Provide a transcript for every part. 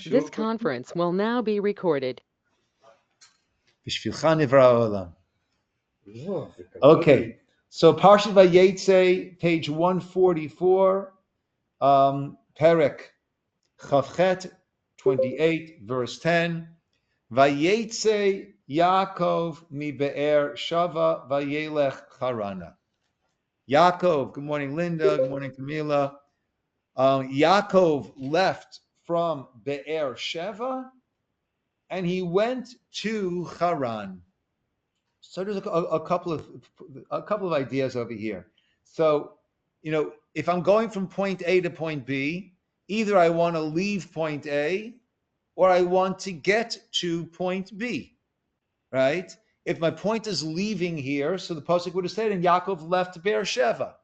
This conference will now be recorded. Okay, so Parsha Vayaitzay, page 144, Perek Chavchet 28, verse 10. Vayaitzay Yaakov mi be'er shava vayelech charana. Yaakov, good morning, Linda. Good morning, Camila. Yaakov left from Be'er Sheva and he went to Haran. So there's a couple of ideas over here. So, if I'm going from point A to point B, either I want to leave point A or I want to get to point B, right? If my point is leaving here, so the pasuk would have said, and Yaakov left Be'er Sheva.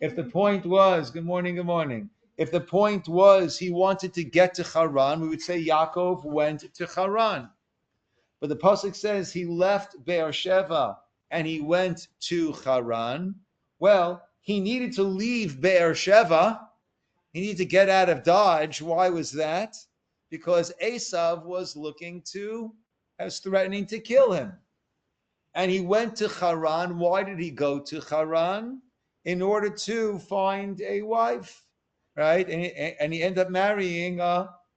If the point was, good morning. If the point was he wanted to get to Haran, we would say Yaakov went to Haran. But the pasuk says he left Be'er Sheva and he went to Haran. Well, he needed to leave Be'er Sheva. He needed to get out of Dodge. Why was that? Because Esav was threatening to kill him. And he went to Haran. Why did he go to Haran? In order to find a wife, right? And he ended up marrying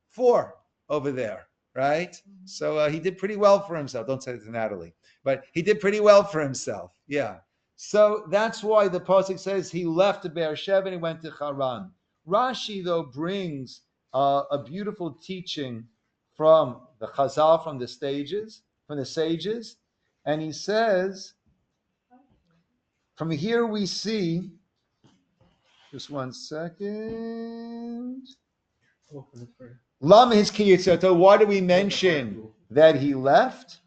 4 over there, right? So he did pretty well for himself. Don't say it to Natalie, but he did pretty well for himself. Yeah. So that's why the pasuk says he left the Beersheba and he went to Haran. Rashi, though, brings a beautiful teaching from the Chazal, from the sages, and he says, from here we see, just one second. Lama his kiyitzato. Why do we mention that he left?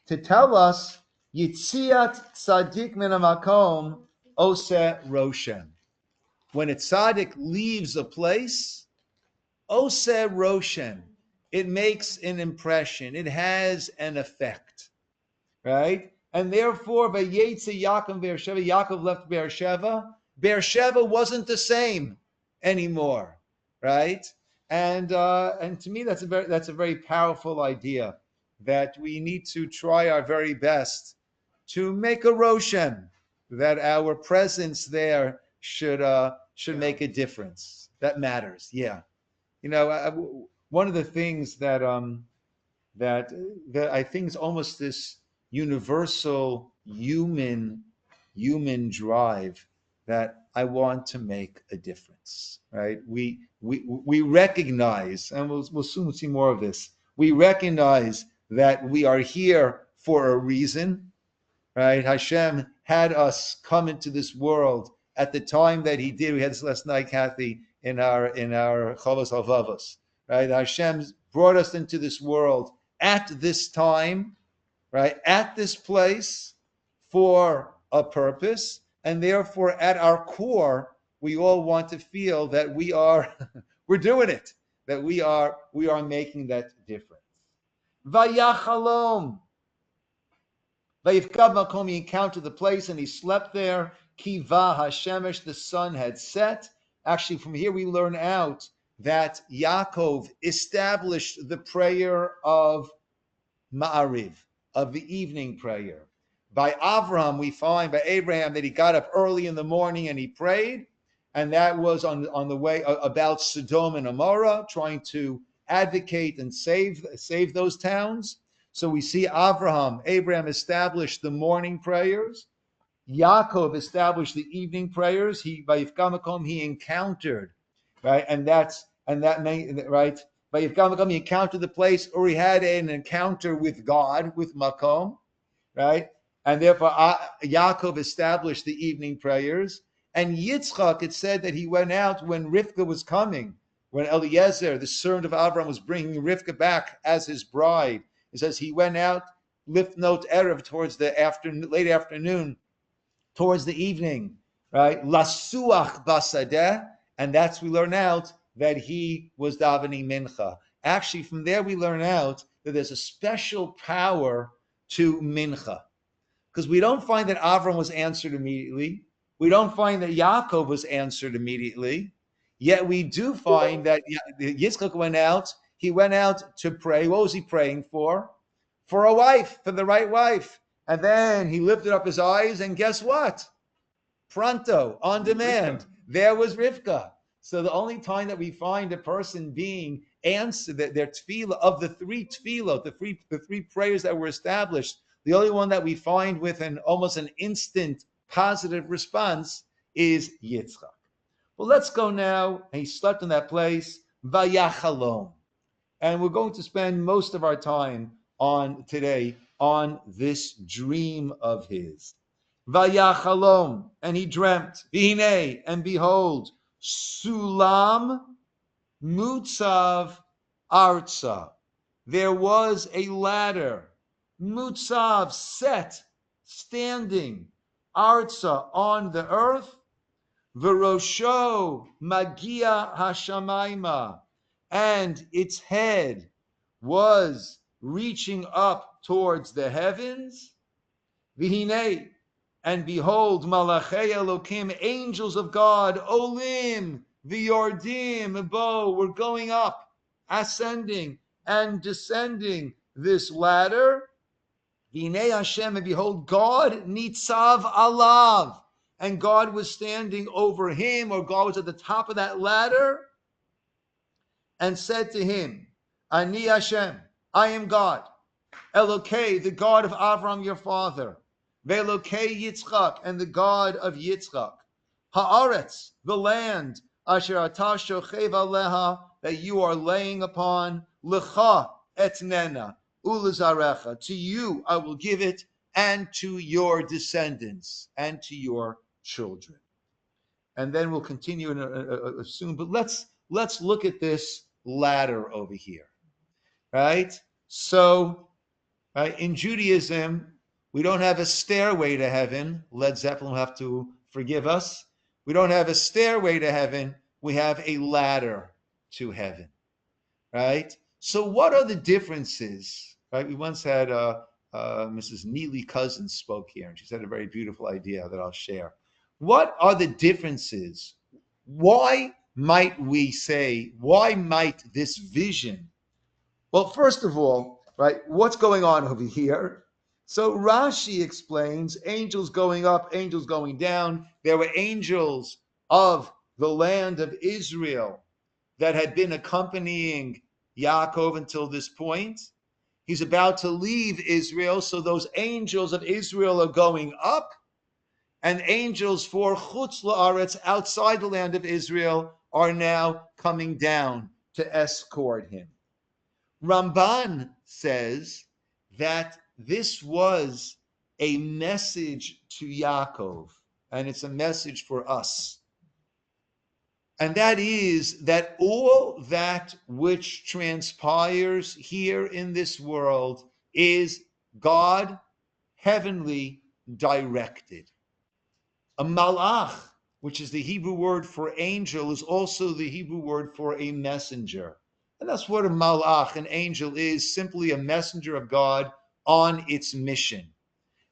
To tell us Yitziat Tzadik min hamakom ose roshem. When a tzaddik leaves a place, ose roshem, it makes an impression. It has an effect, right? And therefore, Vayaitzay Yaakov Beersheva, Yaakov left Beersheva. Beersheva wasn't the same anymore, right? And to me, that's a very powerful idea, that we need to try our very best to make a roshem, that our presence there should make a difference. That matters. Yeah, one of the things that I think is almost this universal human drive, that I want to make a difference, right? We recognize, and we'll soon see more of this. We recognize that we are here for a reason, right? Hashem had us come into this world at the time that He did. We had this last night, Kathy, in our Chavos Halvavos, right? Hashem brought us into this world at this time, right? At this place for a purpose. And therefore, at our core, we all want to feel that we're doing it, that we are making that difference. Vayachalom. Vayifkad makom, he encountered the place and he slept there. Kiva hashemesh, the sun had set. Actually, from here we learn out that Yaakov established the prayer of Ma'ariv, of the evening prayer. By Avraham, we find, by Abraham, that he got up early in the morning and he prayed, and that was on the way about Sodom and Amorah, trying to advocate and save those towns. So we see Abraham established the morning prayers. Yaakov established the evening prayers. He encountered, right, and that made, right. He encountered the place, or he had an encounter with God, with Makom, right? And therefore, Yaakov established the evening prayers. And Yitzchak, it said that he went out when Rivka was coming, when Eliezer, the servant of Abraham, was bringing Rivka back as his bride. It says he went out, lifnot erev, towards the late afternoon, towards the evening, right? Lasuach basadeh, and we learn out that he was davening mincha. Actually, from there we learn out that there's a special power to mincha, because we don't find that Avram was answered immediately. We don't find that Yaakov was answered immediately. Yet we do find that Yitzchak went out. He went out to pray. What was he praying for? For a wife, for the right wife. And then he lifted up his eyes, and guess what? Pronto, on demand. There was Rivka. So the only time that we find a person being answered, that their tefillah of the three tefillot, the three prayers that were established, the only one that we find with an almost an instant positive response is Yitzchak. Well, let's go now. He slept in that place, Vayachalom. And we're going to spend most of our time on today on this dream of his. Vayachalom, and he dreamt, Vihine, and behold, Sulam Mutzav Arza. There was a ladder, Mutzav, set, standing, Arza, on the earth, Verosho Magia Hashamaima, and its head was reaching up towards the heavens. Vihine, and behold, Malachei Elokim, angels of God, Olim, Viyordim, Bo, were going up, ascending and descending this ladder. V'hinei Hashem, and behold, God nitzav alav, and God was standing over him, or God was at the top of that ladder, and said to him, Ani Hashem, I am God, Elokei, the God of Avram your father, Ve'elokei Yitzchak, and the God of Yitzchak, Haaretz, the land, Asher atah shochev aleha, that you are laying upon, Lecha etnena, Ulazarecha, to you I will give it, and to your descendants, and to your children. And then we'll continue soon, but let's look at this ladder over here, right? So, right, in Judaism, we don't have a stairway to heaven. Led Zeppelin will have to forgive us. We don't have a stairway to heaven. We have a ladder to heaven, right? So what are the differences, right? We once had Mrs. Neely Cousins spoke here, and she said a very beautiful idea that I'll share. What are the differences? Why might this vision? Well, first of all, right, what's going on over here? So Rashi explains angels going up, angels going down. There were angels of the land of Israel that had been accompanying Yaakov until this point. He's about to leave Israel, so those angels of Israel are going up, and angels for Chutz La'aretz, outside the land of Israel, are now coming down to escort him. Ramban says that this was a message to Yaakov, and it's a message for us. And that is that all that which transpires here in this world is God heavenly directed. A malach, which is the Hebrew word for angel, is also the Hebrew word for a messenger. And that's what a malach, an angel, is, simply a messenger of God on its mission.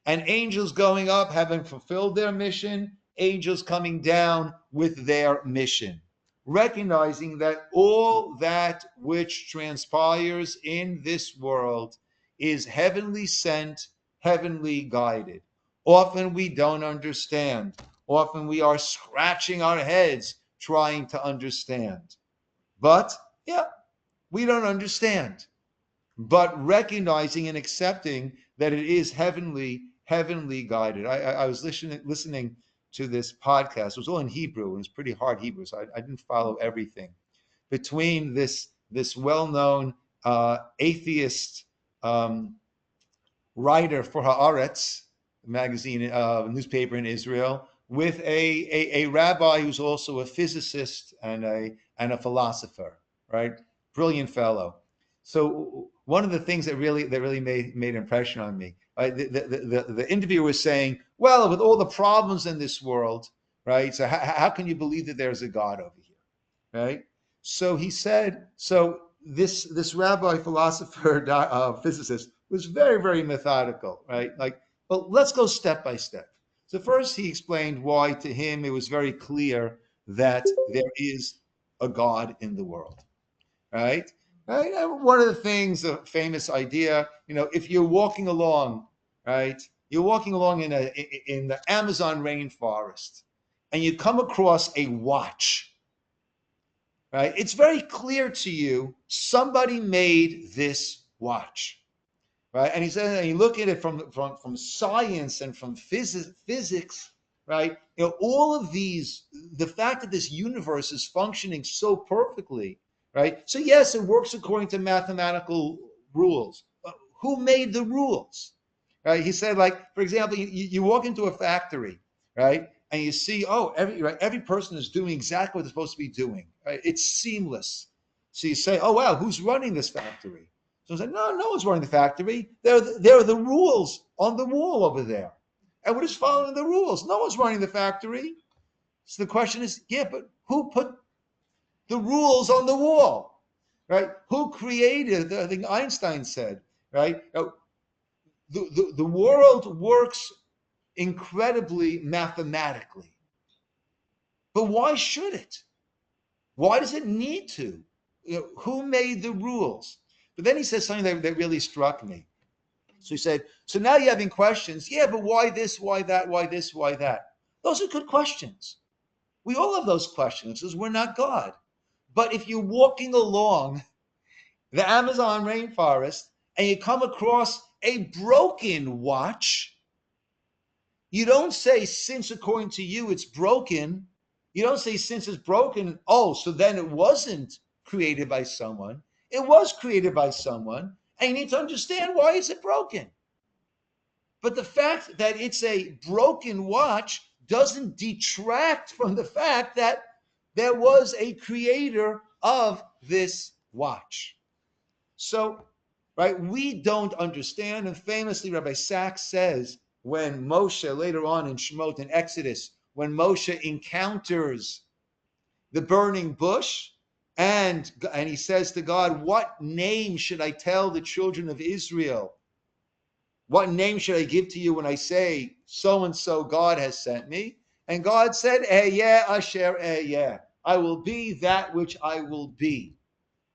And angels going up, having fulfilled their mission, angels coming down with their mission, recognizing that all that which transpires in this world is heavenly sent, heavenly guided. Often we don't understand. Often we are scratching our heads trying to understand. But, we don't understand. But recognizing and accepting that it is heavenly guided. I was listening to this podcast. It was all in Hebrew, and it was pretty hard Hebrew, so I didn't follow everything. Between this well-known atheist writer for Haaretz magazine, newspaper in Israel, with a rabbi who's also a physicist and a philosopher, right? Brilliant fellow. So one of the things that really made an impression on me, right? The interviewer was saying, well, with all the problems in this world, right? So how can you believe that there's a God over here, right? So he said, so this rabbi, philosopher, physicist was very, very methodical, right? Like, well, let's go step by step. So first he explained why to him it was very clear that there is a God in the world, right? Right. And one of the things, a famous idea, if you're walking along, right, you're walking along in the Amazon rainforest, and you come across a watch, right? It's very clear to you somebody made this watch, right? And he says, and you look at it from science and from physics, right? All of these, the fact that this universe is functioning so perfectly, right? So yes, it works according to mathematical rules. Who made the rules, right? He said, like, for example, you walk into a factory, right? And you see, every person is doing exactly what they're supposed to be doing, right? It's seamless. So you say, oh wow, who's running this factory? So I said, no one's running the factory. There are the rules on the wall over there. And we're just following the rules. No one's running the factory. So the question is, yeah, but who put the rules on the wall? Right? Who created, I think Einstein said, right? The world works incredibly mathematically. But why should it? Why does it need to? Who made the rules? But then he says something that really struck me. So he said, so now you're having questions. Yeah, but why this, why that, why this, why that? Those are good questions. We all have those questions because we're not God. But if you're walking along the Amazon rainforest and you come across a broken watch, you don't say, since according to you it's broken. You don't say, since it's broken, oh, so then it wasn't created by someone. It was created by someone, and you need to understand why is it broken. But the fact that it's a broken watch doesn't detract from the fact that there was a creator of this watch. So, right, we don't understand. And famously, Rabbi Sachs says, when Moshe, later on in Shemot and Exodus, when Moshe encounters the burning bush, and he says to God, what name should I tell the children of Israel? What name should I give to you when I say, so and so God has sent me? And God said, Ehyeh asher ehyeh. I will be that which I will be.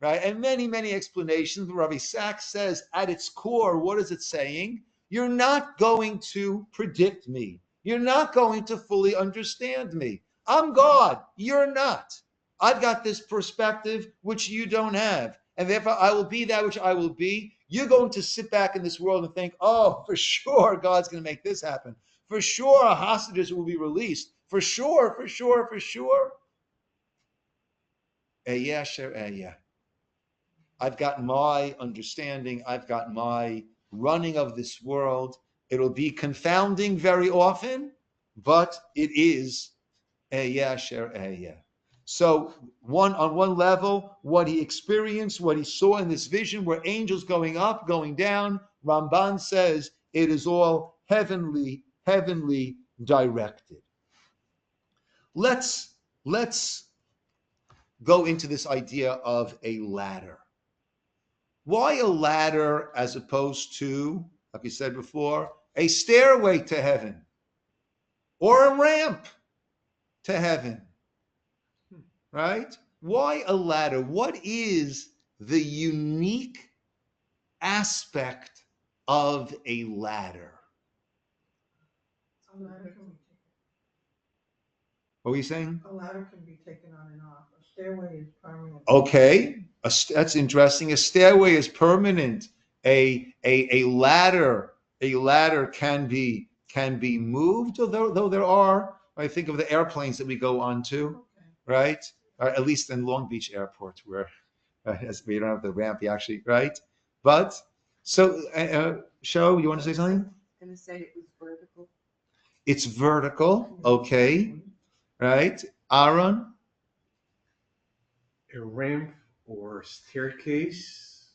Right? And many, many explanations. Rabbi Sachs says, at its core, what is it saying? You're not going to predict me. You're not going to fully understand me. I'm God. You're not. I've got this perspective which you don't have. And therefore, I will be that which I will be. You're going to sit back in this world and think, oh, for sure, God's going to make this happen. For sure, our hostages will be released. For sure, for sure, for sure. Ehyeh asher ehyeh. I've got my understanding. I've got my running of this world. It'll be confounding very often, but it is Ehyeh asher ehyeh. So on one level, what he experienced, what he saw in this vision, were angels going up, going down. Ramban says it is all heavenly directed. Let's go into this idea of a ladder. Why a ladder as opposed to, like we said before, a stairway to heaven or a ramp to heaven? Right? Why a ladder? What is the unique aspect of a ladder? A ladder can be What were you saying? A ladder can be taken on and off. A stairway is permanent. Okay, that's interesting. A stairway is permanent. A ladder can be moved. Though there are, I think of the airplanes that we go onto, Okay. right? Or at least in Long Beach Airport, where we don't have the ramp, actually, right? But so, Sho, you want to say something? I'm going to say it was vertical. It's vertical, okay, right? Aaron? A ramp or staircase,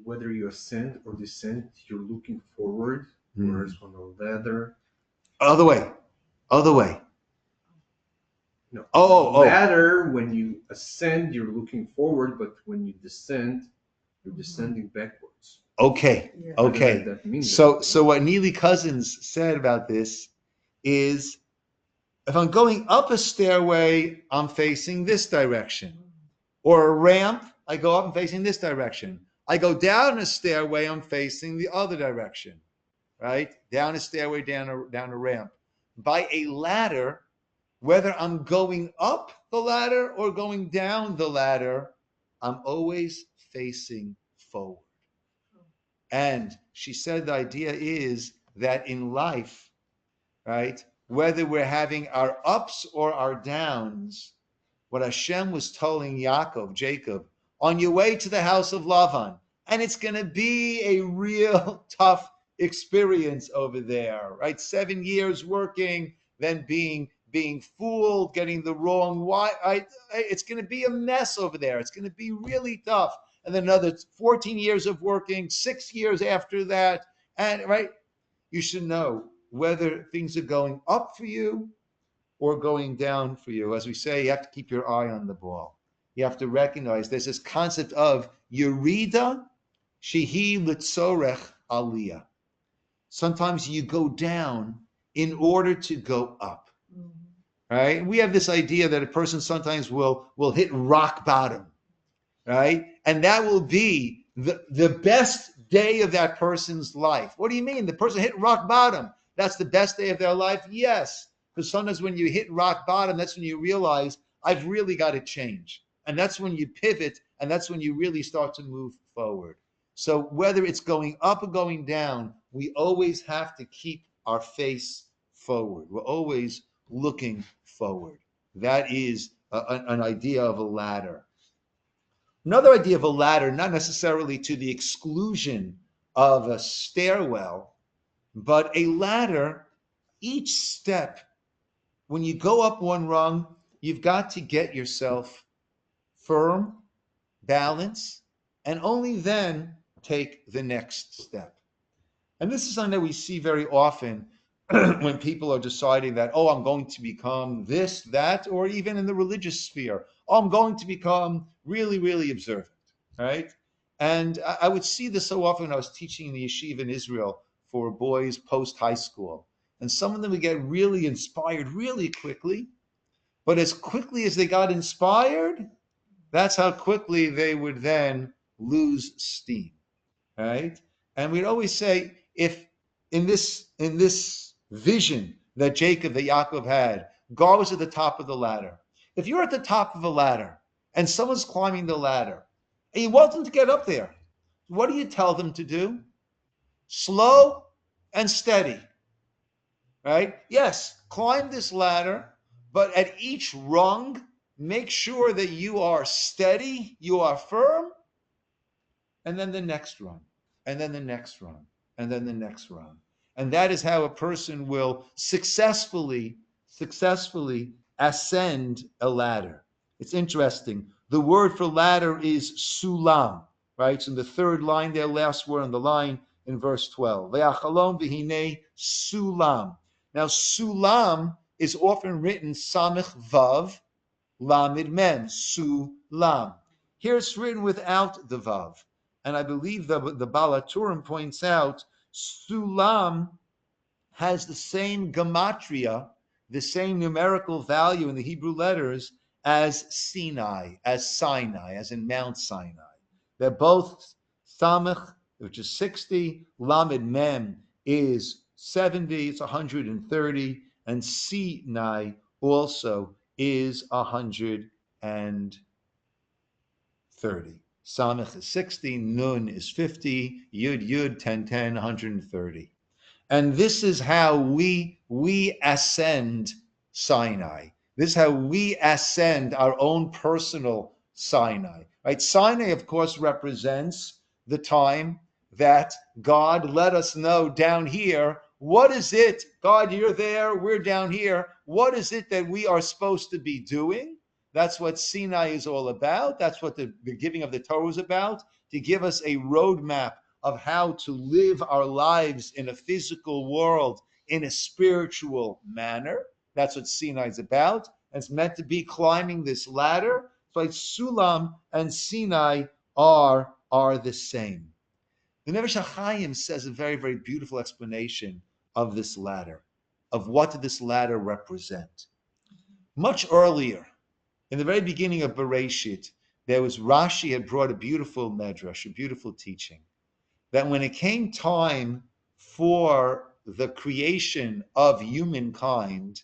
whether you ascend or descend, you're looking forward, whereas on a ladder. Other way. No. Oh. Ladder, when you ascend, you're looking forward, but when you descend, you're descending backwards. Okay. Yeah. Okay. That means So what Neely Cousins said about this is If I'm going up a stairway, I'm facing this direction. Or a ramp, I go up and facing this direction. I go down a stairway, I'm facing the other direction, right? Down a stairway, down a ramp. By a ladder, whether I'm going up the ladder or going down the ladder, I'm always facing forward. And she said the idea is that in life, right, whether we're having our ups or our downs, what Hashem was telling Jacob, on your way to the house of Lavan, and it's going to be a real tough experience over there, right? 7 years working, then being fooled, getting the wrong why. It's going to be a mess over there. It's going to be really tough. And then another 14 years of working, 6 years after that, and right, you should know whether things are going up for you or going down for you. As we say, you have to keep your eye on the ball. You have to recognize there's this concept of Yerida Shehi Litzorech Aliyah. Sometimes you go down in order to go up. Right? We have this idea that a person sometimes will hit rock bottom, right? And that will be the best day of that person's life. What do you mean? The person hit rock bottom. That's the best day of their life? Yes. Because sometimes when you hit rock bottom, that's when you realize, I've really got to change. And that's when you pivot, and that's when you really start to move forward. So whether it's going up or going down, we always have to keep our face forward. We're always looking forward. That is an idea of a ladder. Another idea of a ladder, not necessarily to the exclusion of a stairwell, but a ladder, each step, when you go up one rung, you've got to get yourself firm, balance, and only then take the next step. And this is something that we see very often when people are deciding that, oh, I'm going to become this, that, or even in the religious sphere, oh, I'm going to become really, really observant, right? And I would see this so often when I was teaching in the yeshiva in Israel for boys post-high school. And some of them would get really inspired really quickly, but as quickly as they got inspired, that's how quickly they would then lose steam, right? And we'd always say, if in this vision that Yaakov had, God was at the top of the ladder. If you're at the top of a ladder and someone's climbing the ladder and you want them to get up there, what do you tell them to do? Slow and steady, right? Yes, climb this ladder, but at each rung, make sure that you are steady, you are firm, and then the next rung, and then the next rung, and then the next rung. And that is how a person will successfully ascend a ladder. It's interesting. The word for ladder is sulam, right? So in the third line there, last word on the line in verse 12. Ve'achalom v'hinei sulam. Now, sulam is often written samich vav lamid mem, sulam. Here it's written without the vav. And I believe the Baal HaTurim points out sulam has the same gematria, the same numerical value in the Hebrew letters as Sinai, as in Mount Sinai. They're both Samech, which is 60, Lamed Mem is 70, it's 130, and Sinai also is 130. Samech is 60, Nun is 50, Yud, 10, 130. And this is how we ascend Sinai. This is how we ascend our own personal Sinai. Right? Sinai, of course, represents the time that God let us know down here, what is it? God, you're there, we're down here. What is it that we are supposed to be doing? That's what Sinai is all about. That's what the giving of the Torah is about, to give us a roadmap of how to live our lives in a physical world in a spiritual manner. That's what Sinai is about. And it's meant to be climbing this ladder. So like Sulam and Sinai are the same. The Nefesh HaChaim says a very, very beautiful explanation of this ladder, of what this ladder represent. much earlier, in the very beginning of Bereshit, there was Rashi had brought a beautiful medrash, a beautiful teaching, that when it came time for the creation of humankind,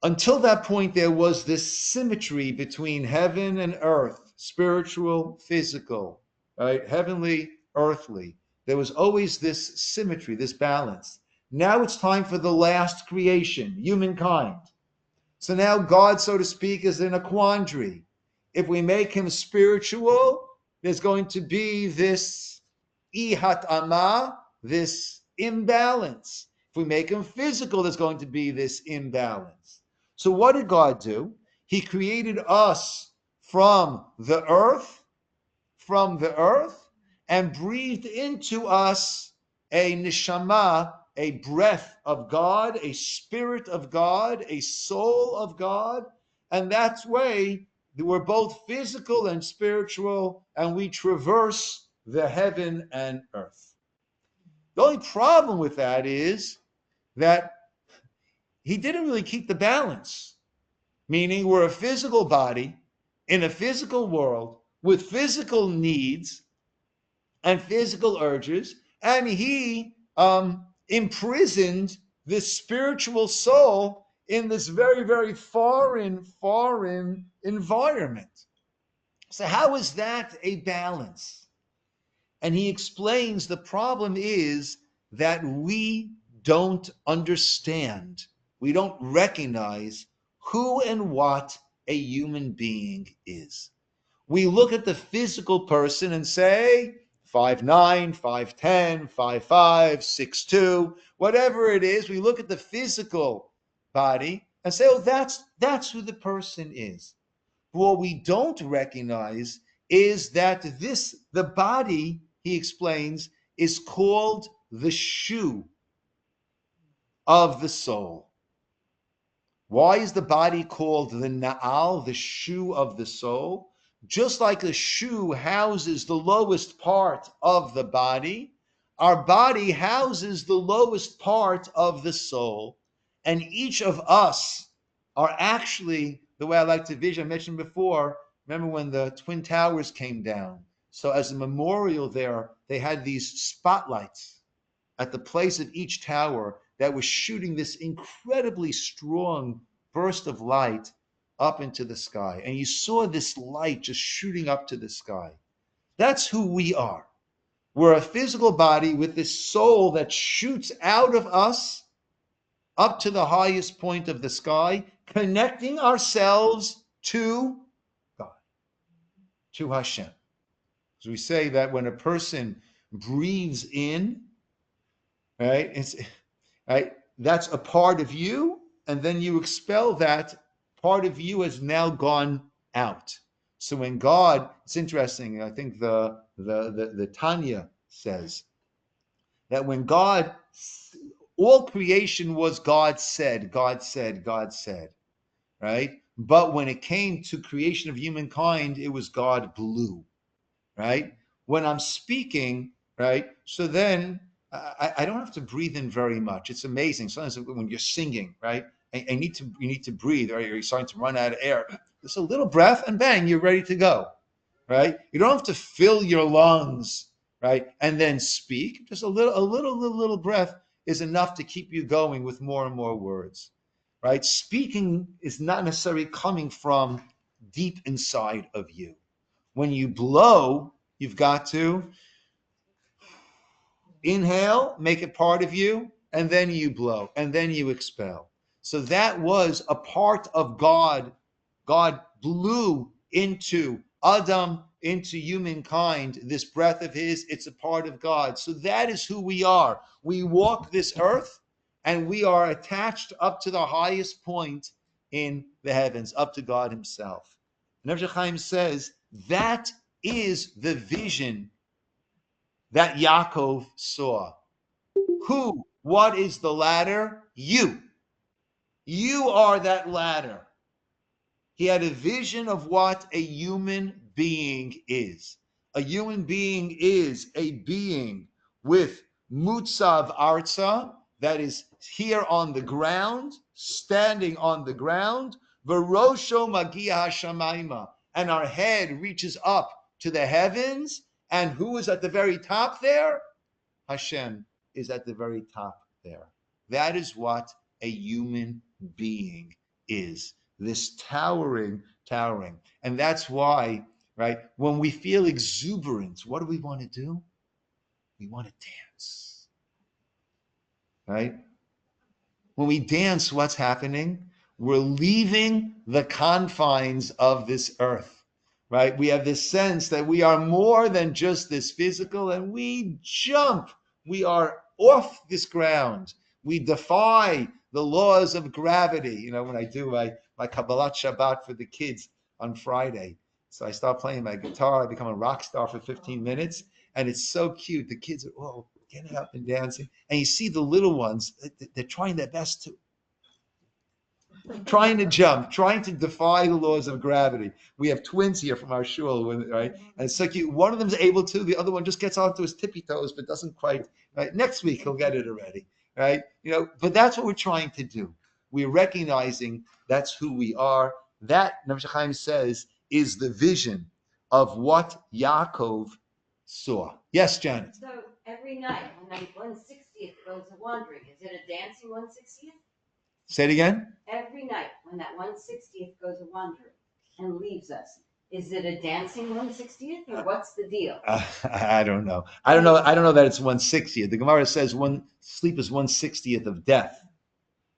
until that point, there was this symmetry between heaven and earth, spiritual, physical, right? Heavenly, earthly. There was always this symmetry, this balance. Now it's time for the last creation, humankind. So now God, so to speak, is in a quandary. If we make him spiritual, there's going to be this ihat ama, this imbalance. If we make him physical, there's going to be this imbalance. So what did God do? He created us from the earth, and breathed into us a neshama, a breath of God, a spirit of God, a soul of God. And that's way we're both physical and spiritual, and we traverse the heaven and earth. The only problem with that is that he didn't really keep the balance, meaning we're a physical body in a physical world with physical needs and physical urges, and he imprisoned this spiritual soul in this very, very foreign environment. So how is that a balance? And he explains the problem is that we don't understand, we don't recognize who and what a human being is. We look at the physical person and say 5'9", 5'10", 5'5", 6'2", whatever it is. We look at the physical body and say, oh, that's who the person is. But what we don't recognize is that the body, he explains, is called the shoe of the soul. Why is the body called the na'al, the shoe of the soul? Just like a shoe houses the lowest part of the body, our body houses the lowest part of the soul. And each of us are actually, the way I like to vision, I mentioned before, remember when the Twin Towers came down? So as a memorial there, they had these spotlights at the place of each tower that was shooting this incredibly strong burst of light up into the sky. And you saw this light just shooting up to the sky. That's who we are. We're a physical body with this soul that shoots out of us up to the highest point of the sky, connecting ourselves to God, to Hashem. So we say that when a person breathes in, right, that's a part of you, and then you expel that part of you has now gone out. So when God, it's interesting, I think the Tanya says that when God, all creation was God said, right? But when it came to creation of humankind, it was God blew, right? When I'm speaking, right? So then I don't have to breathe in very much. It's amazing. Sometimes when you're singing, right? You need to breathe, or you're starting to run out of air. Just a little breath, and bang, you're ready to go, right? You don't have to fill your lungs, right, and then speak. Just a little breath is enough to keep you going with more and more words, right? Speaking is not necessarily coming from deep inside of you. When you blow, you've got to inhale, make it part of you, and then you blow, and then you expel. So that was a part of God. God blew into Adam, into humankind, this breath of his. It's a part of God. So that is who we are. We walk this earth, and we are attached up to the highest point in the heavens, up to God himself. And Rabbi Chaim says that is the vision that Yaakov saw. Who? What is the ladder? You. You are that ladder. He had a vision of what a human being is. A human being is a being with mutzav arza, that is here on the ground, standing on the ground, V'rosho magia hashamayma, and our head reaches up to the heavens, and who is at the very top there? Hashem is at the very top there. That is what a human being is. This towering. And that's why, right, when we feel exuberance, what do we want to do? We want to dance, right? When we dance, what's happening? We're leaving the confines of this earth, right? We have this sense that we are more than just this physical, and we jump. We are off this ground. We defy the laws of gravity. You know, when I do my Kabbalat Shabbat for the kids on Friday, so I start playing my guitar, I become a rock star for 15 minutes, and it's so cute. The kids are, getting up and dancing. And you see the little ones, they're trying their best to, trying to jump, trying to defy the laws of gravity. We have twins here from our shul, right? And it's so cute. One of them's able to, the other one just gets onto his tippy toes, but doesn't quite, right? Next week, he'll get it already, right? You know, but that's what we're trying to do. We're recognizing that's who we are. That, Rabbi Chaim says, is the vision of what Yaakov saw. Yes, Janet? So every night when that 1/60th goes a wandering, is it a dancing 1/60th? Say it again. Every night when that 1/60th goes a wandering and leaves us, is it a dancing 1/60th or what's the deal? I don't know. I don't know that it's 1/60th. The Gemara says sleep is 1/60th of death,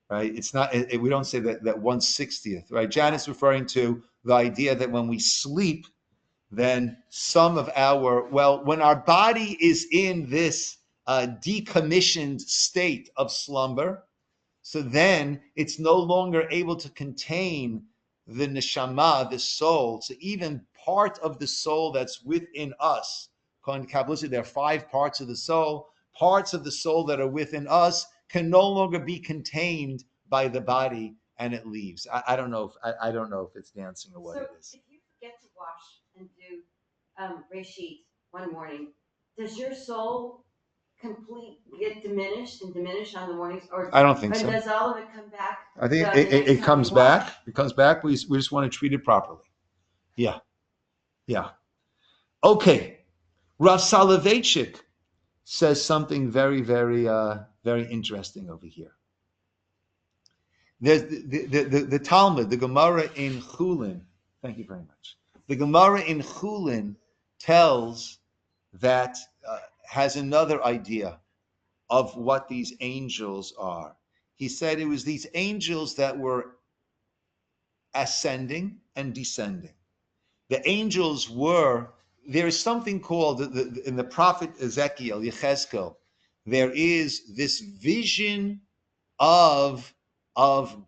right? It's not. We don't say that 1/60th, right? Janet's referring to the idea that when we sleep, then some of when our body is in this decommissioned state of slumber, so then it's no longer able to contain the neshama, the soul. So even part of the soul that's within us, according to Kabbalah, there are 5 parts of the soul. Parts of the soul that are within us can no longer be contained by the body, and it leaves. I don't know if it's dancing or what it is. So if you forget to wash and do Reshit one morning, does your soul get diminished on the mornings, or I don't think so. Does all of it come back? I think it comes back. It comes back. We just want to treat it properly. Yeah. Okay. Rav Soloveitchik says something very, very, very interesting over here. There's the Talmud, the Gemara in Chulin. Thank you very much. The Gemara in Chulin tells that has another idea of what these angels are. He said it was these angels that were ascending and descending. The angels there is something called, in the prophet Ezekiel, Yechezkel, there is this vision of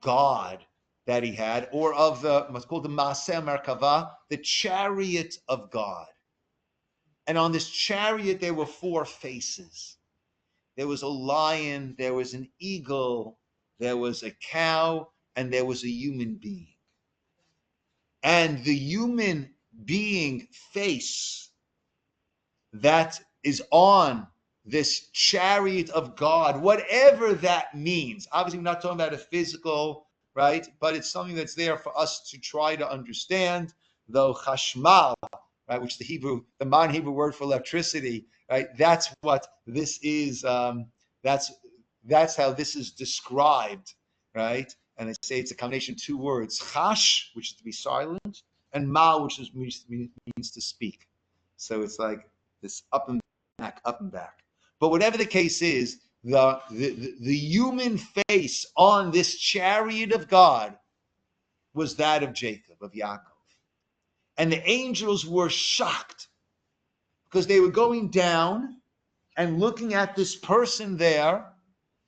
God that he had, or of what's called the Maaseh Merkava, the chariot of God. And on this chariot, there were 4 faces. There was a lion, there was an eagle, there was a cow, and there was a human being. And the human being face that is on this chariot of God, whatever that means. Obviously, we're not talking about a physical, right? But it's something that's there for us to try to understand. Though chashmal, right, which the modern Hebrew word for electricity, right? That's what this is. That's how this is described, right? And they say it's a combination of 2 words: chash, which is to be silent, and ma, which means to speak. So it's like this up and back, up and back. But whatever the case is, the human face on this chariot of God was that of Jacob, of Yaakov. And the angels were shocked because they were going down and looking at this person there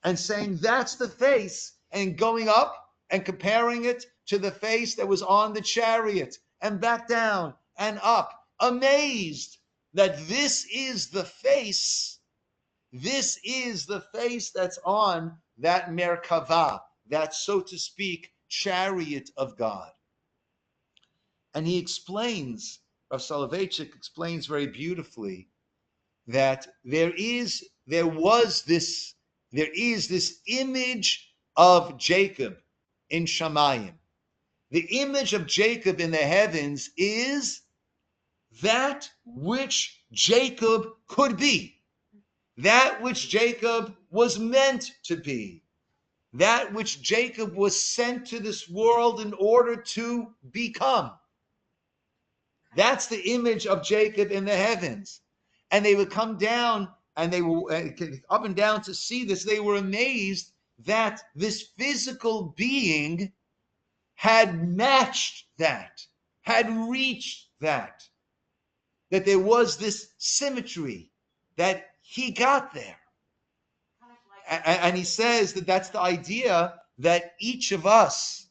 and saying, that's the face, and going up and comparing it to the face that was on the chariot, and back down and up, amazed that this is the face that's on that Merkava, that, so to speak, chariot of God. And he explains, Rav Soloveitchik explains very beautifully, that there is this image of Jacob in Shamayim. The image of Jacob in the heavens is that which Jacob could be, that which Jacob was meant to be, that which Jacob was sent to this world in order to become. That's the image of Jacob in the heavens. And they would come down and they were up and down to see this. They were amazed that this physical being had matched that, had reached that there was this symmetry, that he got there. And he says that that's the idea that each of us,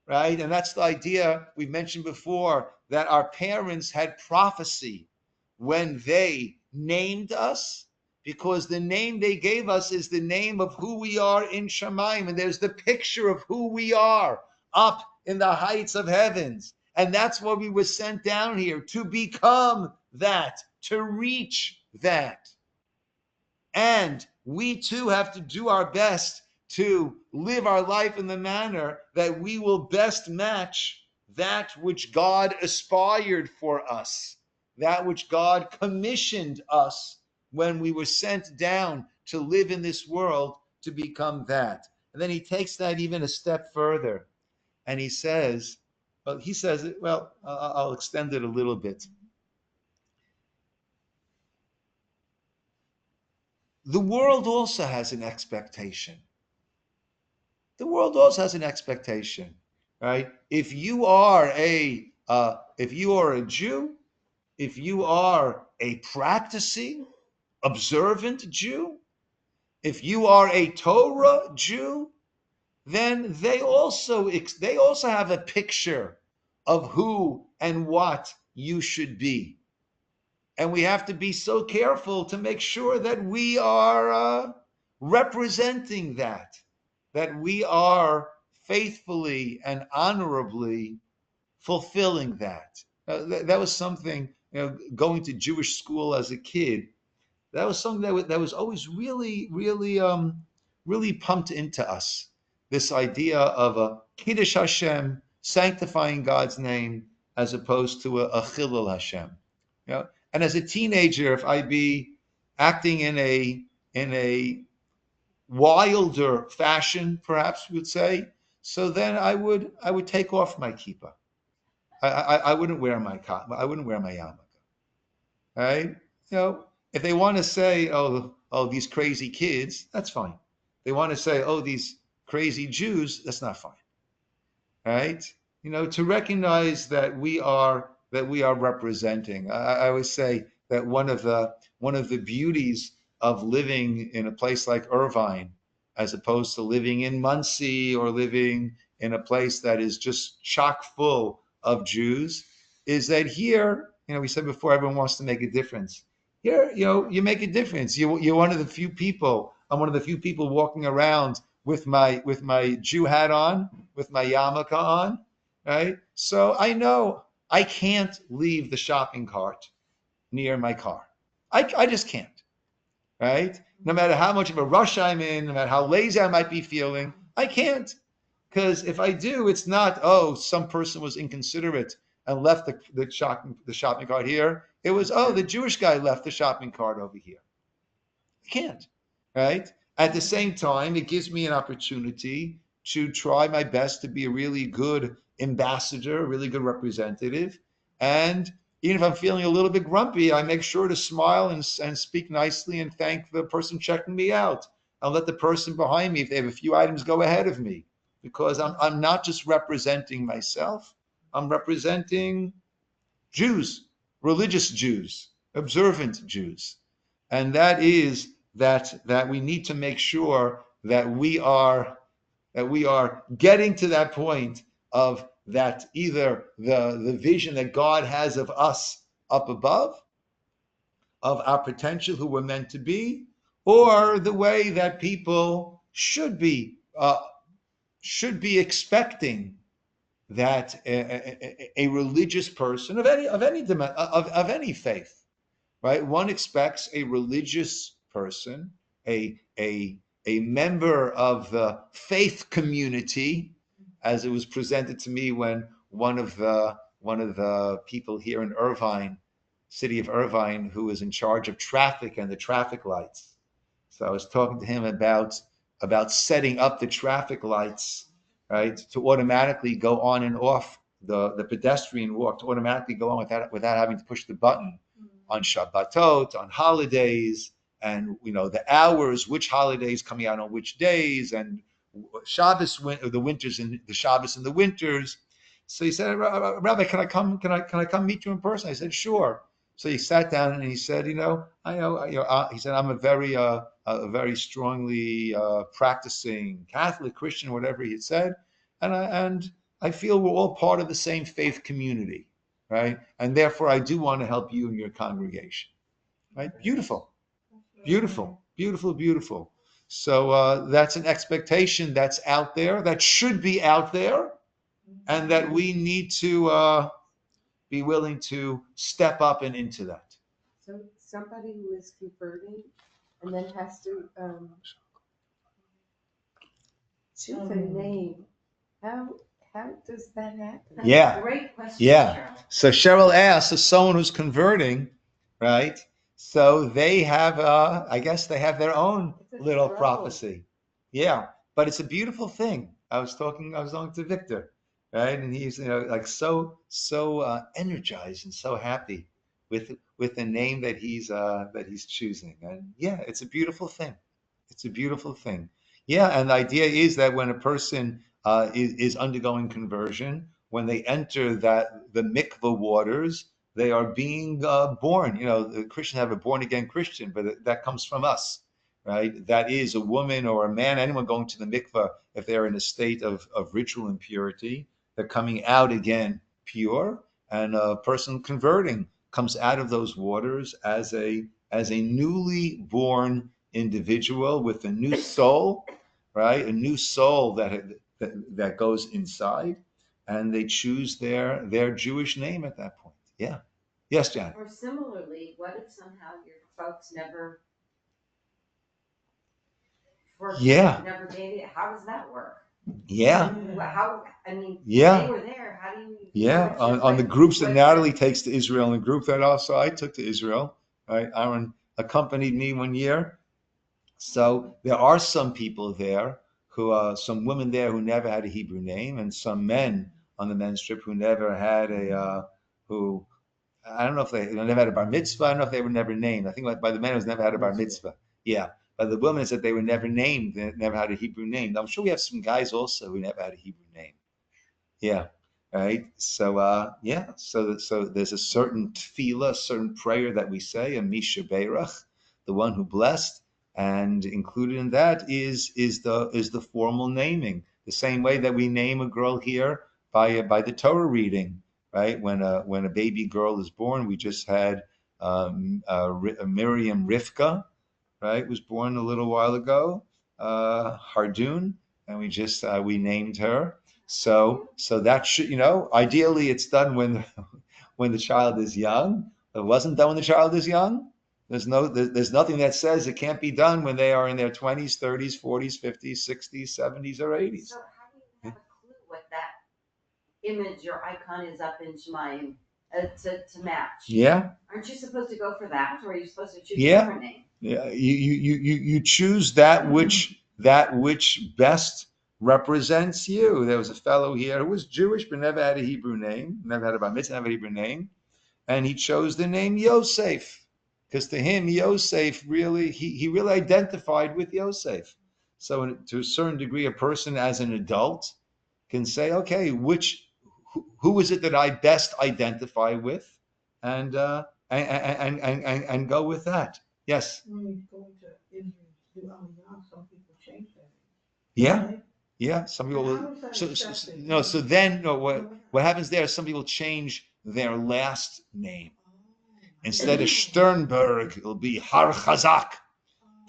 right? And that's the idea we mentioned before, that our parents had prophecy when they named us, because the name they gave us is the name of who we are in Shamayim. And there's the picture of who we are up in the heights of heavens. And that's why we were sent down here, to become that, to reach that. And we too have to do our best to live our life in the manner that we will best match that which God aspired for us, that which God commissioned us when we were sent down to live in this world, to become that. And then he takes that even a step further, and he says, I'll extend it a little bit. The world also has an expectation. The world also has an expectation, right? If you are a Jew, if you are a practicing, observant Jew, if you are a Torah Jew, then they also have a picture of who and what you should be. And we have to be so careful to make sure that we are representing that we are faithfully and honorably fulfilling that. That was something, going to Jewish school as a kid, that was something that was always really, really pumped into us. This idea of a Kiddush Hashem, sanctifying God's name, as opposed to a Chilul Hashem. And as a teenager, if I be acting in a wilder fashion, perhaps we would say, so then I would take off my kippah. I wouldn't wear my yarmulke. Right? If they want to say, oh, these crazy kids, that's fine. They want to say, oh, these crazy Jews, that's not fine. Right? To recognize that we are representing. I always say that one of the beauties of living in a place like Irvine, as opposed to living in Muncie or living in a place that is just chock full of Jews, is that here, we said before, everyone wants to make a difference. Here, you make a difference. You're one of the few people. I'm one of the few people walking around with my Jew hat on, with my yarmulke on, right? So I know I can't leave the shopping cart near my car. I just can't, right? No matter how much of a rush I'm in, no matter how lazy I might be feeling, I can't. Because if I do, it's not, some person was inconsiderate and left the shopping cart here. It was, the Jewish guy left the shopping cart over here. I can't, right? At the same time, it gives me an opportunity to try my best to be a really good ambassador, a really good representative. And even if I'm feeling a little bit grumpy, I make sure to smile and speak nicely and thank the person checking me out. I'll let the person behind me, if they have a few items, go ahead of me, because I'm not just representing myself. I'm representing Jews, religious Jews, observant Jews. And that is that we need to make sure that we are getting to that point of that, either the vision that God has of us up above, of our potential, who we're meant to be, or the way that people should be expecting that a religious person of any faith, right? One expects a religious person, a member of the faith community, as it was presented to me when one of the people here in Irvine, city of Irvine, who is in charge of traffic and the traffic lights. So I was talking to him about setting up the traffic lights, right, to automatically go on and off the pedestrian walk, to automatically go on without having to push the button on Shabbatot, on holidays, and the hours, which holidays coming out on which days, and Shabbos, the winters and the Shabbos in the winters. So he said, Rabbi, can I come meet you in person? I said, sure. So he sat down and he said, he said, I'm a very strongly practicing Catholic, Christian, whatever he had said, and I feel we're all part of the same faith community, right? And therefore, I do want to help you and your congregation, right? Beautiful, beautiful, beautiful, beautiful. So that's an expectation that's out there, that should be out there, and that we need to be willing to step up and into that. So somebody who is converting and then has to choose a name. How does that happen? Yeah. Great question, Yeah. Cheryl. So Cheryl asks, so someone who's converting, right? So they have, I guess they have their own little prophecy. Yeah, but it's a beautiful thing. I was talking to Victor, right? And he's, like so energized and so happy with the name that he's choosing. And yeah, it's a beautiful thing. It's a beautiful thing. Yeah, and the idea is that when a person is undergoing conversion, when they enter the mikvah waters, they are being born. The Christians have a born again Christian, but that comes from us, right? That is a woman or a man, anyone going to the mikvah, if they're in a state of ritual impurity, they're coming out again pure, and a person converting comes out of those waters as a newly born individual with a new soul, right? A new soul that goes inside, and they choose their Jewish name at that point. Yeah. Yes, Janet. Or similarly, what if somehow your folks never Yeah. never gave it? How does that work? Yeah. How? I mean, Yeah. they were there. How do you? Yeah. On the groups that Natalie takes to Israel, and the group that also I took to Israel, right? Aaron accompanied me one year. So there are some people there some women there who never had a Hebrew name, and some men on the men's trip who never had who I don't know if they never had a bar mitzvah. I don't know if they were never named. I think by the men it was never had a bar mitzvah. Yeah. By the women said they were never named. They never had a Hebrew name. I'm sure we have some guys also who never had a Hebrew name. Yeah. Right. So yeah. So there's a certain tefillah, a certain prayer that we say, a Misha Beirach, the one who blessed, and included in that is the formal naming. The same way that we name a girl here by the Torah reading, right? When a baby girl is born, we just had Miriam Rivka, right? Was born a little while ago, Hardun, and we named her. So that should, ideally it's done when when the child is young. It wasn't done when the child is young. There's nothing that says it can't be done when they are in their 20s, 30s, 40s, 50s, 60s, 70s, or 80s. So how do you have a clue what that image or icon is up in Shemayim to match? Yeah. Aren't you supposed to go for that, or are you supposed to choose a Yeah. different name? Yeah. You choose that which best represents you. There was a fellow here who was Jewish but never had a Hebrew name, never had a bar mitzvah, never had a Hebrew name, and he chose the name Yosef because to him Yosef really he really identified with Yosef. So to a certain degree, a person as an adult can say, okay, who is it that I best identify with, and and go with that. Yes. When you go to Israel to do Aliyah, some people change that. Yeah. Right? Yeah. Some people How will. is that So accepted? no. So then, no. What happens there is some people change their last name. Instead of Sternberg, it'll be Har Chazak,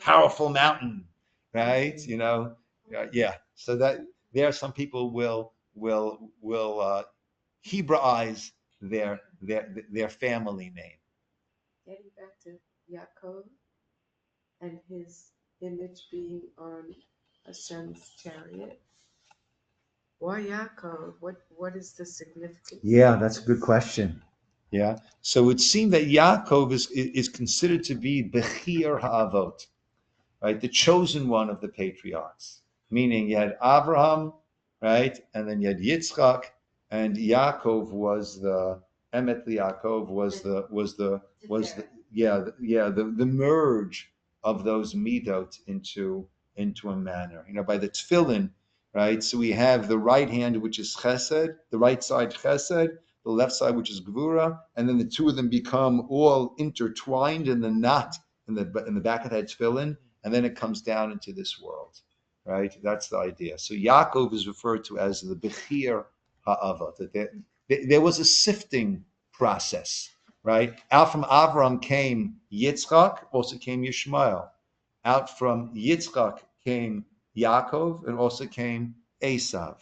powerful mountain, right? Yeah. So that there, some people will Hebraize their family name. Getting back to Yaakov and his image being on Hashem's chariot. Why Yaakov? What is the significance? Yeah, that's a good question. Yeah. So it would seem that Yaakov is considered to be Bechir Ha'avot, right? The chosen one of the patriarchs. Meaning you had Abraham, right? And then you had Yitzchak, and Yaakov was the Emet Yaakov was the merge of those midot into a manner. By the tefillin, right? So we have the right hand, which is chesed, the right side chesed, the left side, which is gvura, and then the two of them become all intertwined in the knot in the back of that tefillin, and then it comes down into this world, right? That's the idea. So Yaakov is referred to as the Bechir Ha'avot. That there was a sifting process, right? Out from Avram came Yitzchak, also came Yishmael. Out from Yitzchak came Yaakov, and also came Esav.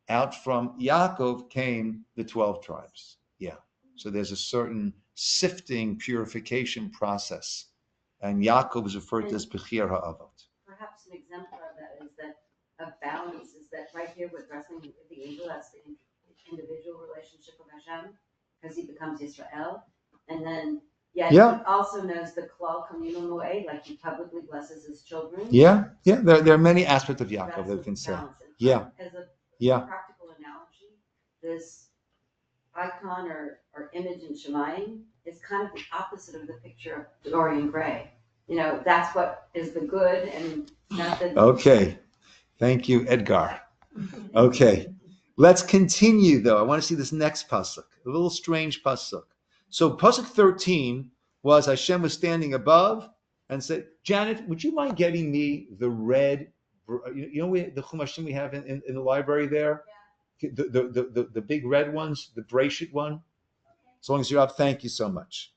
Out from Yaakov came the 12 tribes. Yeah. So there's a certain sifting, purification process. And Yaakov is referred to as Bechir Ha'avot. Perhaps an example of that is that a balance is that right here with wrestling with the angel, that's the individual relationship with Hashem, because he becomes Yisroel. And then, he also knows the klal communal moed, like he publicly blesses his children. Yeah. There are many aspects of Yaakov that we can say. Yeah. As a Yeah. practical analogy, this icon or image in Shemayim is kind of the opposite of the picture of Dorian Gray. That's what is the good and not the. Okay. Thank you, Edgar. Okay. Let's continue, though. I want to see this next pasuk, a little strange pasuk. So pasuk 13 was Hashem was standing above and said, Janet, would you mind getting me the red, the chumashim we have in the library there? Yeah. The big red ones, the Breshit one? Okay. As long as you're up, thank you so much.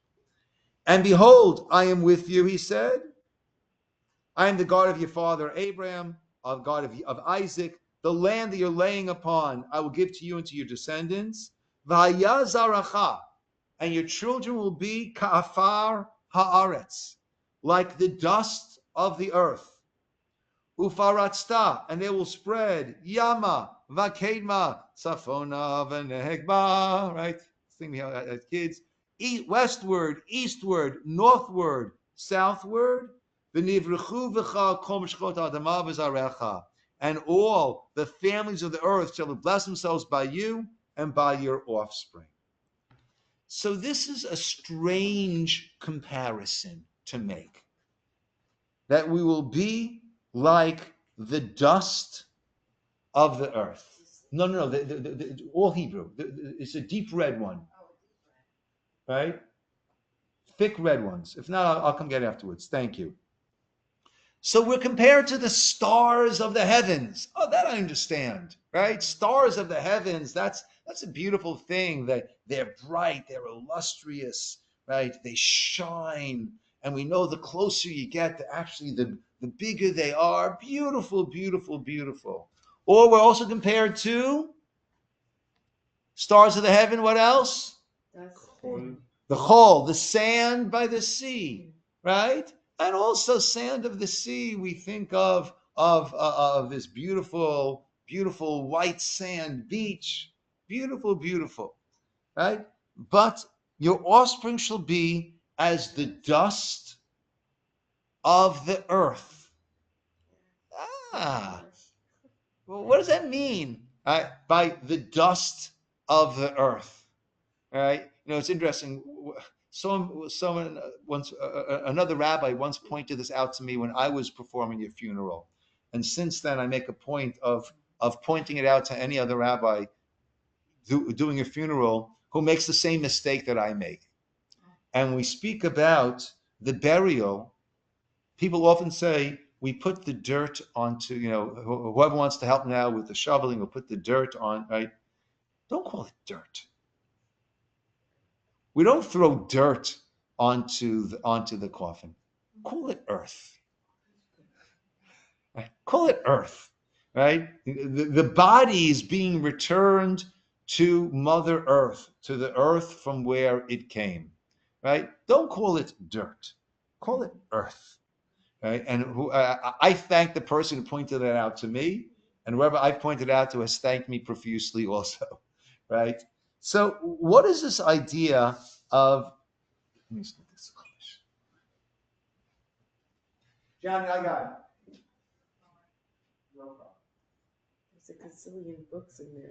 And behold, I am with you, he said. I am the God of your father Abraham, of God of Isaac. The land that you're laying upon, I will give to you and to your descendants. Vayazaracha, and your children will be ka'afar haaretz, like the dust of the earth. Ufaratzta, and they will spread. Yama, vakedma, safona, v'nehegba. Right? Thing we have as kids. Westward, eastward, northward, southward. V'nivrechu v'cha kol mishchot ha'adama v'zarecha. And all the families of the earth shall bless themselves by you and by your offspring. So this is a strange comparison to make. That we will be like the dust of the earth. No, all Hebrew. It's a deep red one. Right? Thick red ones. If not, I'll come get it afterwards. Thank you. So we're compared to the stars of the heavens. Oh, that I understand, right? Stars of the heavens, that's a beautiful thing. That they're bright, they're illustrious, right? They shine. And we know the closer you get, the bigger they are. Beautiful, beautiful, beautiful. Or we're also compared to stars of the heaven. What else? The chol, the sand by the sea, right? And also sand of the sea, we think of this beautiful, beautiful white sand beach. Beautiful, beautiful, right? But your offspring shall be as the dust of the earth. Well, what does that mean? By the dust of the earth, right? It's interesting. Someone once, another rabbi once pointed this out to me when I was performing a funeral, and since then I make a point of pointing it out to any other rabbi doing a funeral who makes the same mistake that I make. And we speak about the burial. People often say we put the dirt onto, whoever wants to help now with the shoveling will put the dirt on, right? Don't call it dirt. We don't throw dirt onto the coffin. Call it earth. Right? Call it earth, right? The body is being returned to Mother Earth, to the earth from where it came, right? Don't call it dirt. Call it earth, right? And I thank the person who pointed that out to me, And whoever I pointed out to has thanked me profusely also, right? So what is this idea of, let me speak this English. Johnny, I got it. No problem. There's a gazillion books in there.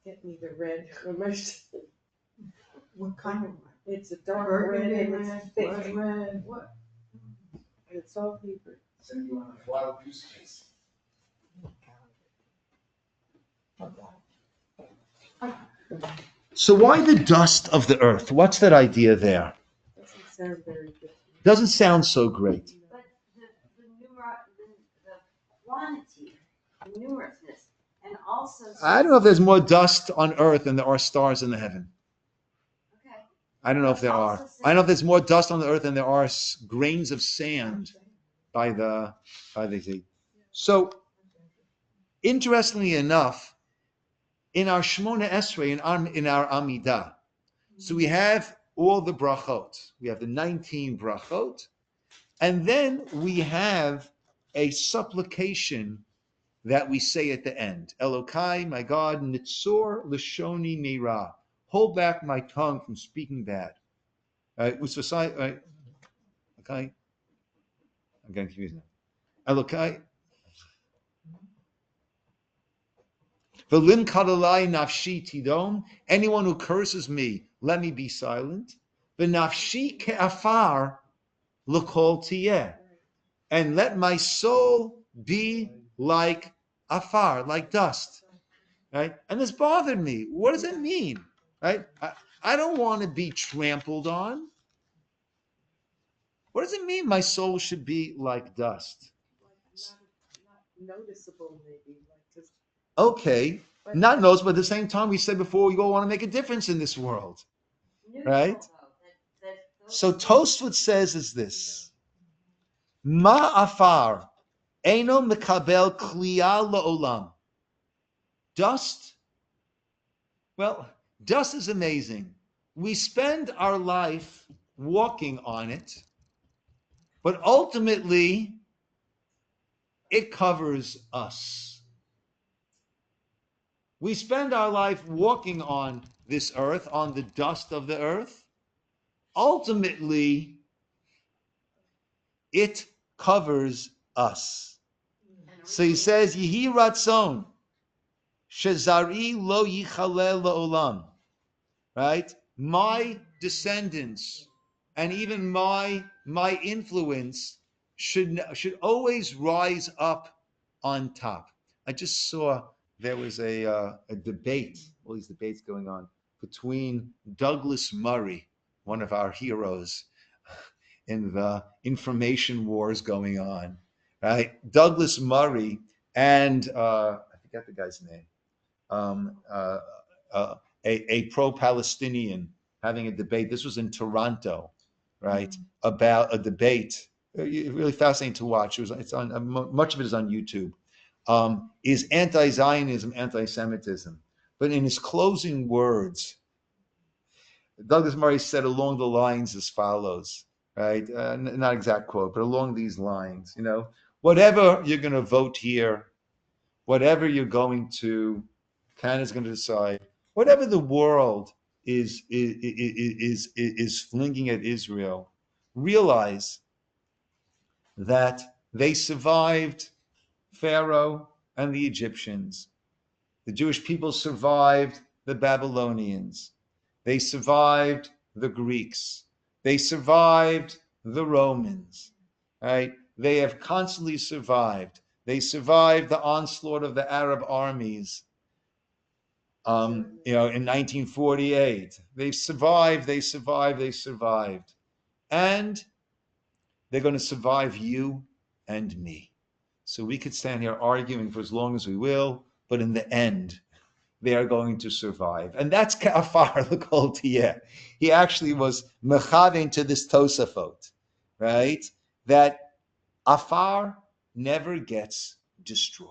Get me the red immersion. What kind of It's a dark burgundy red and red, it's thick. blood red, what? And it's all paper. Send you on a wild goose chase. So why the dust of the earth? What's that idea there? Doesn't sound very good. Doesn't sound so great. But the quantity, the numerousness, and also. I don't know if there's more dust on earth than there are stars in the heaven. Okay. I don't know if there are. I don't know if there's more dust on the earth than there are grains of sand by the sea. So, interestingly enough, in our Shmona Esrei, in our Amidah, so we have all the brachot. We have the 19 brachot, and then we have a supplication that we say at the end. Elokai, my God, nitzor lishoni meira. Hold back my tongue from speaking bad. Right? Okay. I'm getting confused now. Elokai. V'lim kadalai nafshi tidom. Anyone who curses me, let me be silent. V'nafshi ke'afar l'kol tiyeh. And let my soul be like afar, like dust. Right? And this bothered me. What does it mean? Right? I don't want to be trampled on. What does it mean my soul should be like dust? Not noticeable, maybe. Like just, Okay, not noticeable, but at the same time, we said before, we all want to make a difference in this world. Right? So Tosfot says is this. Ma afar, eno mekabel kliya la'olam. Dust, well, dust is amazing. We spend our life walking on it, but ultimately, it covers us. We spend our life walking on this earth, on the dust of the earth. Ultimately, it covers us. So he says, Yehi ratzon, shezari lo yichalel la'olam. Right? My descendants and even my influence should always rise up on top. I just saw there was a debate, all these debates going on between Douglas Murray, one of our heroes in the information wars going on, right? Douglas Murray and I forget the guy's name, a pro-Palestinian having a debate. This was in Toronto, right? About a debate. Really fascinating to watch. It's on much of it is on YouTube. Is anti-Zionism, anti-Semitism? But in his closing words, Douglas Murray said along the lines as follows, right? Not exact quote, but along these lines. Whatever you're going to vote here, whatever you're going to, Canada's going to decide. Whatever the world is flinging at Israel, realize that they survived Pharaoh and the Egyptians. The Jewish people survived the Babylonians. They survived the Greeks. They survived the Romans. Right? They have constantly survived. They survived the onslaught of the Arab armies. In 1948, they survived. And they're going to survive you and me. So we could stand here arguing for as long as we will, but in the end, they are going to survive. And that's Ka'afar l'kol tiyeh. He actually was mechavein to this Tosafot, right? That Afar never gets destroyed,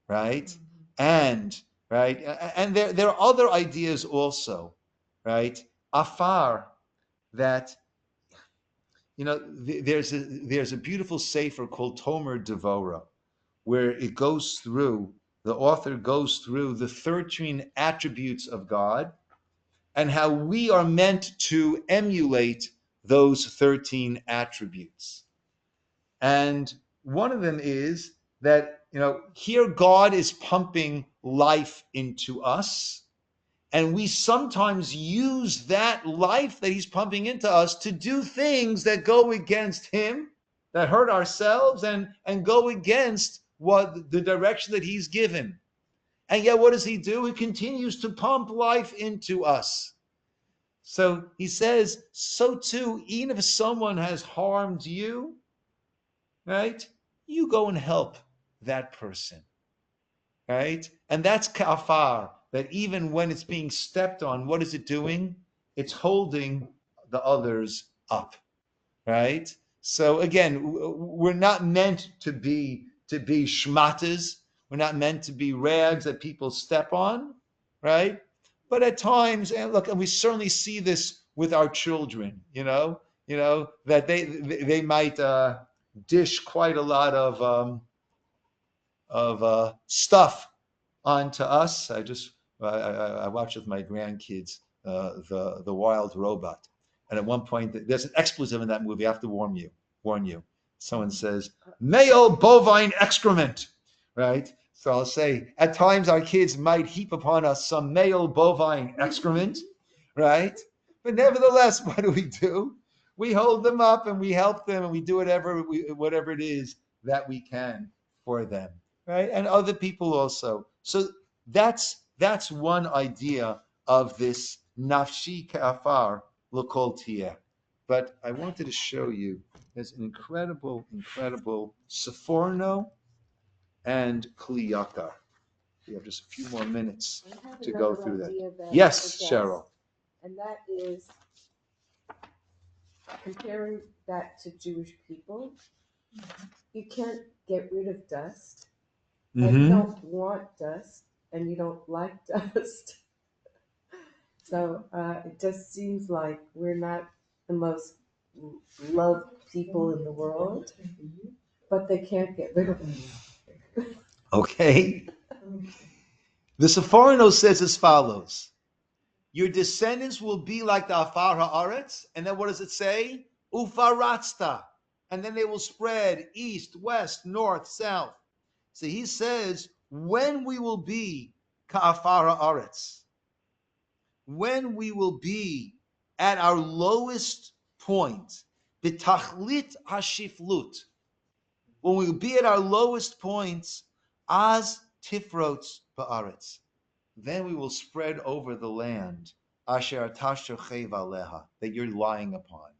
right? And there are other ideas also, right? Afar, that there's a beautiful sefer called Tomer Devora, where it goes through, the author goes through the 13 attributes of God and how we are meant to emulate those 13 attributes. And one of them is that, here God is pumping life into us, and we sometimes use that life that he's pumping into us to do things that go against him, that hurt ourselves, and go against what the direction that he's given. And yet what does he do? He continues to pump life into us. So he says, so too, even if someone has harmed you, right, you go and help that person, right? And that's kafar, that even when it's being stepped on, what is it doing? It's holding the others up, right? So again, we're not meant to be shmatas. We're not meant to be rags that people step on, right? But at times, and look, and we certainly see this with our children, that they might dish quite a lot of stuff onto us. I watched with my grandkids the Wild Robot, and at one point there's an expletive in that movie. I have to warn you. Someone says male bovine excrement, right? So I'll say at times our kids might heap upon us some male bovine excrement, right? But nevertheless, what do? We hold them up and we help them and we do whatever it is that we can for them, right? And other people also. So that's one idea of this nafshi ka'afar l'kol tieh. But I wanted to show you there's an incredible Seforno and Kli Yakar. We have just a few more minutes to go through that. Yes, Cheryl. And that is comparing that to Jewish people. You can't get rid of dust. And you don't want dust, and you don't like dust. So it just seems like we're not the most loved people in the world, but they can't get rid of us. Okay. The Seforno says as follows: your descendants will be like the Afar Haaretz, and then what does it say? Ufaratzta, and then they will spread east, west, north, south. So he says, when we will be ka'afar haaretz, when we will be at our lowest point, b'tachlit hashiflut, when we will be at our lowest points, az tifrotz ba'aretz, then we will spread over the land, asher tashochev aleha, that you're lying upon,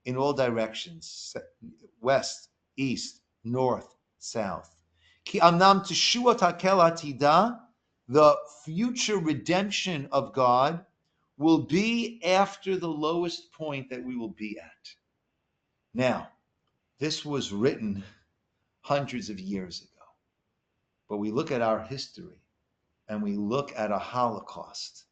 in all directions, west, east, north, south. Ki amnam teshuat hakel atida, the future redemption of God will be after the lowest point that we will be at. Now, this was written hundreds of years ago, but we look at our history and we look at a Holocaust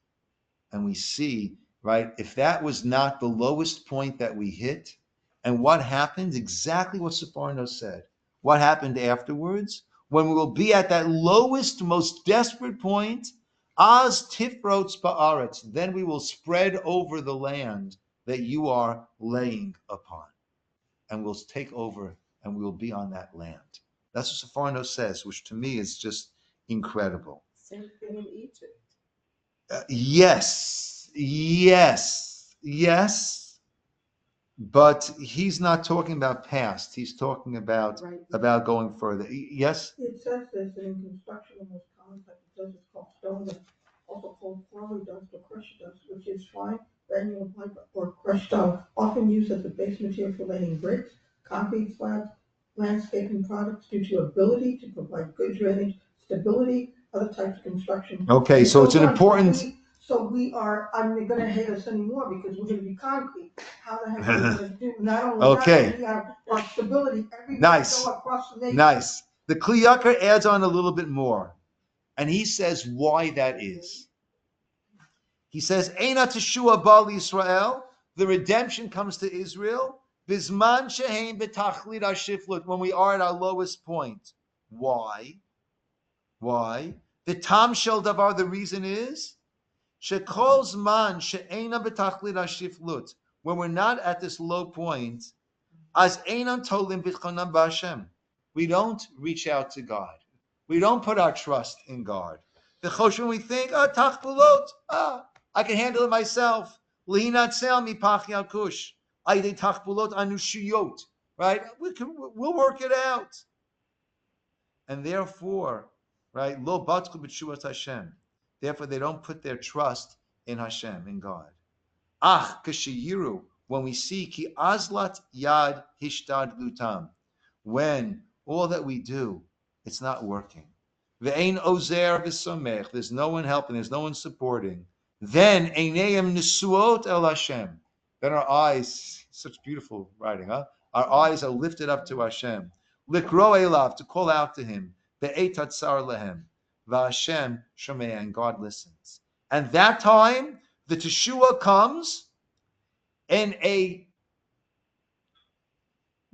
and we see, right, if that was not the lowest point that we hit, and what happened, exactly what Seforno said, what happened afterwards, when we will be at that lowest, most desperate point, az tifrotz ba'aretz, then we will spread over the land that you are laying upon, and we'll take over and we will be on that land. That's what Seforno says, which to me is just incredible. Same thing in Egypt. Yes, but he's not talking about past. He's talking about going further. Yes? It says this in construction in this context. It says it's called stone dust, also called quarry dust or crushed dust, which is fine granular pipe or crushed stone, often used as a base material for laying bricks, concrete slabs, landscaping products due to ability to provide good drainage, stability, other types of construction. Okay, so it's an important... So we are, I'm going to hate us anymore because we're going to be concrete. How the heck are we going to do? Not only that, we have our stability. Nice. Across the nation. Nice. The Kli Yakar adds on a little bit more, and he says why that is. He says, Eina teshua bal Yisroel, the redemption comes to Israel, bizman shehem betachlit hashiflut, when we are at our lowest point. Why? Why? The tam shel davar, the reason is, shekol zman she'ena betachlit hashiflut, when we're not at this low point, as einan tolim b'tchonam b'Hashem, we don't reach out to God. We don't put our trust in God. The choshen, we think, tachbulot, I can handle it myself. Lihinat sel mi pach yakush, ayde tachbulot anushiyot, right? We'll work it out. And therefore, right, lo batchu b'tshuvat Hashem. Therefore, they don't put their trust in Hashem, in God. Ach kashiyiru, when we see ki azlat yad hishtad lutam, when all that we do, it's not working. Ve'ein ozer v'samech, there's no one helping, there's no one supporting. Then eineim nisuot el Hashem. Then our eyes, such beautiful writing, huh? Our eyes are lifted up to Hashem. Likro elav, to call out to Him. Be'etat sar lehem. V'Hashem shomei, and God listens. And that time, the Teshua comes in a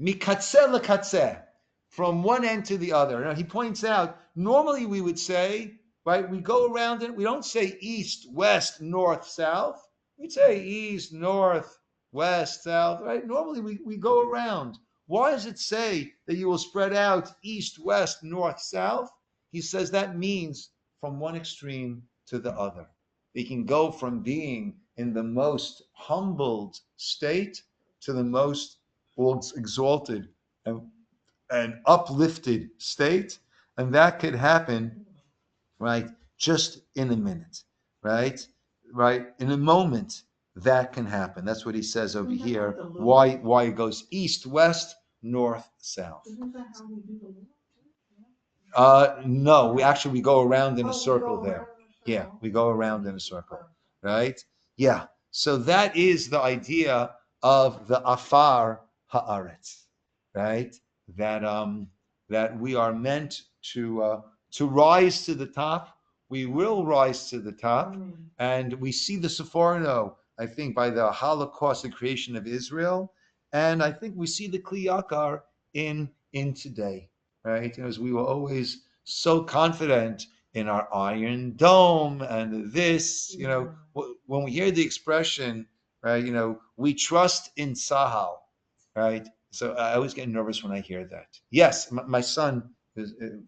mikatzeh lekatzeh, from one end to the other. Now he points out, normally we would say, right, we go around it, we don't say east, west, north, south. We'd say east, north, west, south, right? Normally we go around. Why does it say that you will spread out east, west, north, south? He says that means from one extreme to the other. We can go from being in the most humbled state to the most exalted and uplifted state. And that could happen, right, just in a minute, right? Right? In a moment, that can happen. That's what he says over here. Why it goes east, west, north, south. Isn't that how we do the Lord? No, we go around in a circle there. Yeah, we go around in a circle, right? Yeah. So that is the idea of the afar haaretz, right? That we are meant to rise to the top. We will rise to the top, and we see the Sephorno, I think, by the Holocaust, the creation of Israel, and I think we see the Kli Yakar in today, right? As we were always so confident in our Iron Dome and this, when we hear the expression, right, we trust in Sahal, right? So I always get nervous when I hear that. Yes, my son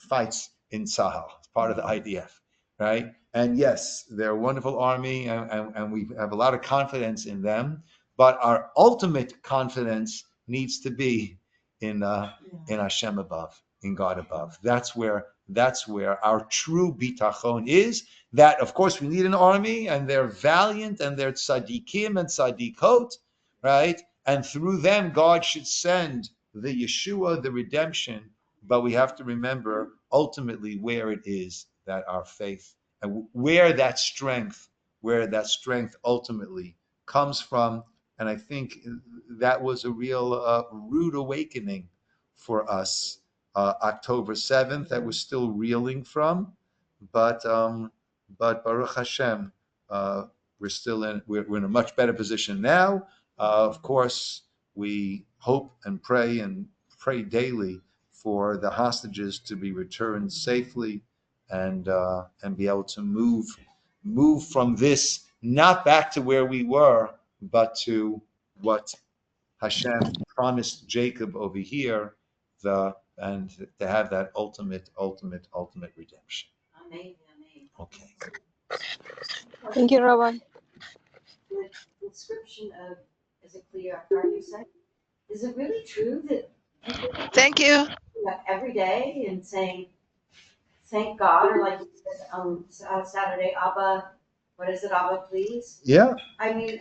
fights in Sahel. It's part of the IDF, right? And yes, they're a wonderful army, and we have a lot of confidence in them. But our ultimate confidence needs to be in Hashem above, in God above. That's where our true bitachon is. That, of course, we need an army, and they're valiant, and they're tzaddikim and tzaddikot, right? And through them, God should send the Yeshua, the redemption. But we have to remember ultimately where it is that our faith and where that strength ultimately comes from. And I think that was a real rude awakening for us, October 7th, that we're still reeling from. But Baruch Hashem, we're in a much better position now. Of course, we hope and pray daily for the hostages to be returned safely and be able to move from this, not back to where we were, but to what Hashem promised Jacob over here, and to have that ultimate redemption. Amen. Okay. Thank you, Rabbi. The description of, is it clear, you said? Is it really true that Thank you. every day and saying, thank God, or like you said on Saturday, Abba, what is it, Abba, please? Yeah. I mean,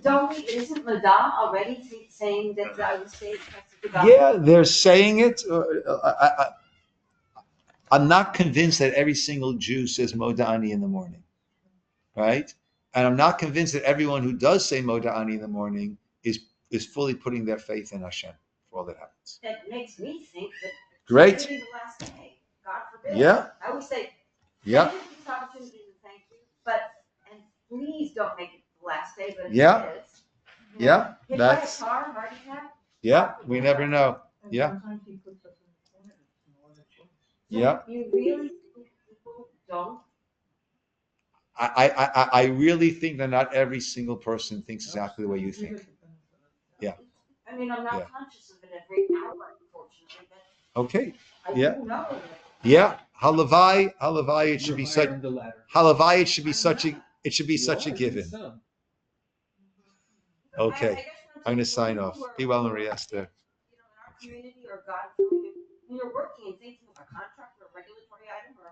isn't Madame already saying that I would say to God? Yeah, they're saying it. I'm not convinced that every single Jew says Moda'ani in the morning, right? And I'm not convinced that everyone who does say Moda'ani in the morning is fully putting their faith in Hashem for all that happens. That makes me think that Great. it's the last day. God forbid. Yeah. I always say, Yeah. thank you for this opportunity and thank you, and please don't make it the last day, but Yeah. it is. Yeah. Hit by a car, heart attack. Yeah. We never know. And Yeah. sometimes he puts us in the corner, it's no other choice. Yeah. You really think people don't? I really think that not every single person thinks exactly the way you think. Yeah. I mean, I'm not Yeah. conscious of it every hour, unfortunately, but Okay. I Yeah. do know that. Yeah. Halavai, it should You're be higher such. on the ladder. Halavai, it should be such a. It should be such a You are, given. some. Okay. I guess what I'm going to saying sign is off. people who are- Be well, Maria Esther. You know, in our community or God community, when you're working and thinking of a contract or a regulatory item or